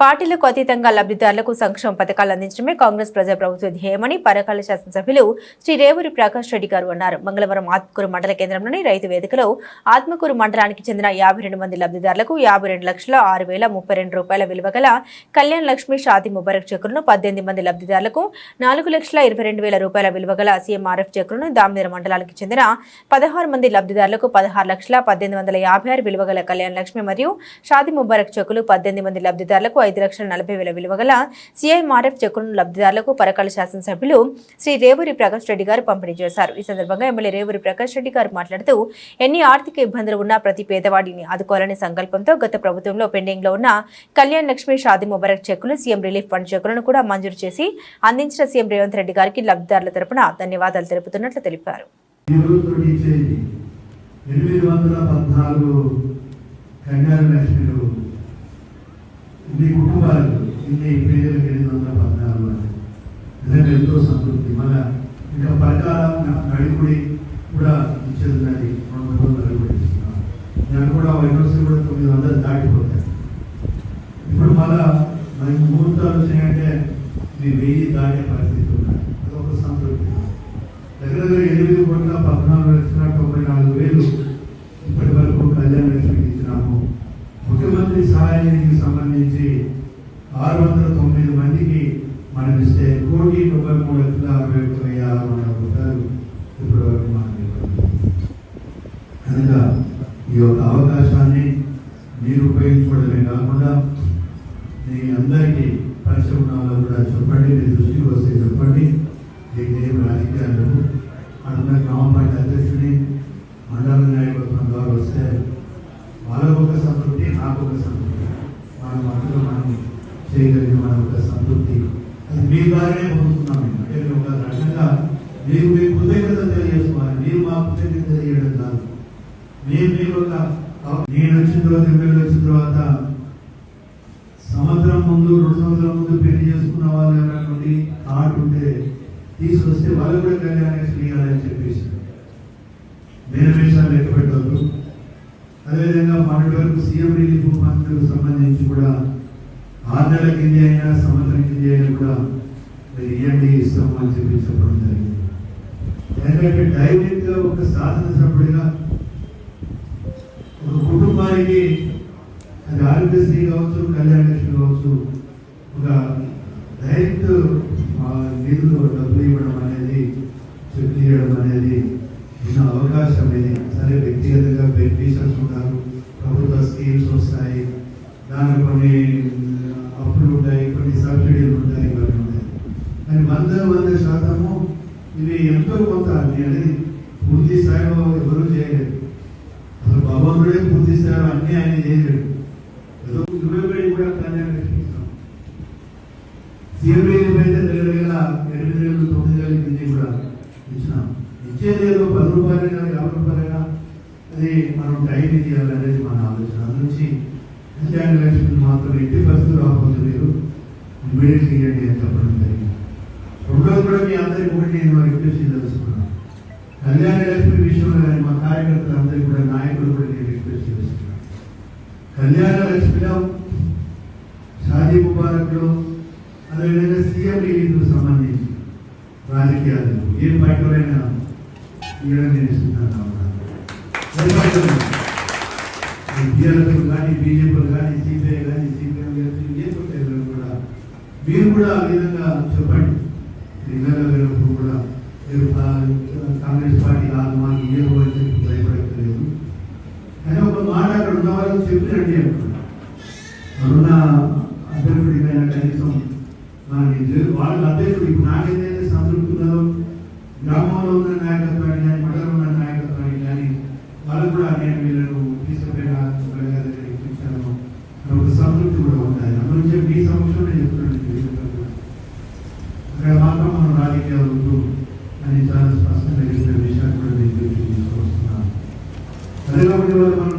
పార్టీలకు అతీతంగా లబ్ధిదారులకు సంక్షేమ పథకాలు అందించడమే కాంగ్రెస్ ప్రజాప్రభుత్వ ధ్యేయమని పరకాల శాసనసభ్యులు శ్రీ రేవూరి ప్రకాష్ రెడ్డి గారు అన్నారు. మంగళవారం ఆత్మకూరు మండల కేంద్రంలోని రైతు వేదికలో ఆత్మకూరు మండలానికి చెందిన 52 మంది లబ్ధిదారులకు 52,06,032 రూపాయల విలువ గల కళ్యాణ్ లక్ష్మి షాదీ ముబారక్ చెక్కులను, 18 మంది లబ్ధిదారులకు 4,22,000 రూపాయల విలువ గల సీఎంఆర్ఎఫ్ చెక్కులను, దామిర మండలానికి చెందిన 16 మంది లబ్ధిదారులకు 16,18,56 విలువ గల కళ్యాణ్ లక్ష్మి మరియు షాదీ ముబారక్ చెక్కులు, 18 మంది లబ్ధిదారులకు 5,40,000 విలువ గల సీఎంఆర్ఎఫ్ చెక్కులను లబ్ధిదారులకు పరకాల శాసనసభ్యులు శ్రీ రేవూరి ప్రకాష్ రెడ్డి గారు పంపిణీ చేశారు. ఈ సందర్భంగా ఎమ్మెల్యే రేవూరి ప్రకాష్ రెడ్డి గారు మాట్లాడుతూ, ఎన్ని ఆర్థిక ఇబ్బందులు ఉన్నా ప్రతి పేదవాడిని ఆదుకోవాలనే సంకల్పంతో గత ప్రభుత్వంలో పెండింగ్ లో ఉన్న కళ్యాణ్ లక్ష్మి షాదీ ముబారక్ చెక్కులు, సీఎం రిలీఫ్ ఫండ్ చెక్కులను కూడా మంజూరు చేసి అందించిన సీఎం రేవంత్ రెడ్డి గారికి లబ్ధిదారుల తరపున ధన్యవాదాలు తెలుపుతున్నట్లు తెలిపారు. ఇన్ని కుటుంబాలకు ఇన్ని పేదలకు 814 నిజంగా ఎంతో సంతృప్తి. మళ్ళా ఇంకా పరకాల నడిపుడి కూడా ఇచ్చేది 200 నడిపుడి ఇస్తున్నాం. దాన్ని కూడా యూనివర్సిటీ కూడా 900 దాటిపోతాయి. ఇప్పుడు మళ్ళా మనకి ముహూర్తాలు వచ్చినాయంటే ఇది 1000 దాటే పరిస్థితి ఉన్నాయి. అదొక సంతృప్తి. దగ్గర 8,14,94,000 ఇప్పటి వరకు కళ్యాణ లక్ష్మికి ఇచ్చినాము. ముఖ్యమంత్రి సహాయ నిధికి సంబంధించి 609 మందికి మనం ఇస్తే 1,93,61,600 రూపాయలు ఇప్పటి వరకు మనం ఇవ్వాలి. కనుక ఈ యొక్క అవకాశాన్ని మీరు ఉపయోగించుకోవడమే కాకుండా మీ అందరికీ పరిచయం ఉన్న వాళ్ళు కూడా చెప్పండి, మీ దృష్టికి వస్తే చెప్పండి. దీనికి ఏం రాజకీయాలు అడుగున్న గ్రామ పార్టీ అధ్యక్షుడి మండల నాయకత్వం ద్వారా వస్తే వాళ్ళకు ఒక సంతృప్తి, నాకు ఒక సంతృప్తి. మన మధ్యలో మనం చేయగలిగిన మన ఒక సంతృప్తి అది మీ ద్వారానే పొందుతున్నాం. అంటే ఒక రకంగా మీరు మీ కృతజ్ఞత తెలియజేసుకోవాలి. మీరు మా కృతజ్ఞత తెలియడం కాదు. మీరు ఒక నేను వచ్చిన తర్వాత ఎమ్మెల్యే వచ్చిన తర్వాత సంవత్సరం ముందు 2 సంవత్సరాల ముందు పెళ్లి చేసుకున్న వాళ్ళు ఎవరైనా నుండి కార్డు ఉంటే తీసుకొస్తే వాళ్ళు కూడా కళ్యాణ చేయాలని చెప్పేసి మేనమేషాలు లెక్క పెట్టవద్దు. అదేవిధంగా మొన్నటి వరకు సీఎం రిలీఫ్ ఫండ్కు సంబంధించి కూడా 6 నెలల కింద అయినా సంవత్సరం కింద అయినా కూడా మీరు ఇవ్వండి ఇస్తాము అని చెప్పి చెప్పడం జరిగింది. ఎందుకంటే డైరెక్ట్గా ఒక శాసనసభ్యుడిగా ఒక కుటుంబానికి అది ఆరోగ్యశ్రీ కావచ్చు, కళ్యాణ లక్ష్మి కావచ్చు, ఒక డైరెక్ట్ నిధులు డబ్బులు ఇవ్వడం అనేది, చెక్ ఇవ్వడం అనేది ఉన్న అవకాశం ఇది. సరే వ్యక్తిగతంగా బెనిఫిషియర్స్ ఉంటారు, ప్రభుత్వ స్కీమ్స్ వస్తాయి, దానికి కొన్ని అప్పులు ఉంటాయి, కొన్ని సబ్సిడీలు ఉంటాయి, ఇవన్నీ ఉంటాయి. కానీ 100% ఇవి ఎంతో కొంత అనేది పూర్తి స్థాయిలో ఎవరు చేయలేదు. అసలు భగవంతుడే పూర్తి స్థాయిలో అన్నీ ఆయన చేయలేడు. ఏదో 20 కూడా కళ్యాణ లక్ష్మి ఇస్తాం. సీఎం అయితే దగ్గర 8,000, 9,000 కింద కూడా ఇచ్చినాం. ఇచ్చేది ఏదో 10 రూపాయలైనా 50 రూపాయలైనా అది మనం టైం ఇవ్వాలనేది మన ఆలోచన. అందునుంచి కళ్యాణ లక్ష్మి మాత్రం ఎట్టి పరిస్థితులు రాకపోతే మీరు ఇమీడియట్గా ఇవ్వండి అని చెప్పడం జరిగింది. రెండోది కూడా మీ అందరికీ ఒకటి నేను రిక్వెస్ట్ తెలుసుకున్నాను. కళ్యాణ లక్ష్మి విషయంలో కానీ మా కార్యకర్తలు అందరికీ కూడా, నాయకులు కూడా నేను రిక్వెస్ట్ చేస్తున్నాను. కళ్యాణ లక్ష్మిలో, షాదీ ముబారక్లో, అదేవిధంగా సీఎం రిలీఫ్కు సంబంధించి రాజకీయాలు ఏ పార్టీలైనా ఇవ్వడం నేను ఇస్తున్నాను. టీఆర్ఎస్ కానీ, బీజేపీలు కానీ, సిపిఐ కానీ, సిపిఎం కానీ ఏ పార్టీలు కూడా మీరు కూడా ఆ విధంగా చెప్పండి. ఇళ్ళలో వెళ్ళినప్పుడు కూడా మీరు కాంగ్రెస్ పార్టీ కాదు, మాకు ఏ రోజు భయపడలేదు కానీ ఒక మాట అక్కడ ఉన్న వాళ్ళకి చెప్పినండి అనుకున్నా. అక్కడున్న అభ్యర్థుడికైనా కనీసం వాళ్ళ అభ్యర్థుడు ఇప్పుడు నాకేదైతే సంతృప్తి ఉన్నదో, గ్రామంలో ఉన్న నాయకత్వాన్ని కానీ, మండలంలో ఉన్న నాయకత్వాన్ని కానీ వాళ్ళు కూడా నేను వీళ్ళను తీసుకుపోయినా ఇప్పించాను ఒక సంతృప్తి కూడా ఉంటాయి. అందులో మీ సమక్షంలో నేను చెప్తున్నాను. అక్కడ మాత్రం మనం రాజకీయాలు ఉంటూ అని చాలా స్పష్టంగా చెప్పిన విషయాన్ని కూడా నేను తీసుకొస్తున్నాను. అదే కాబట్టి మనం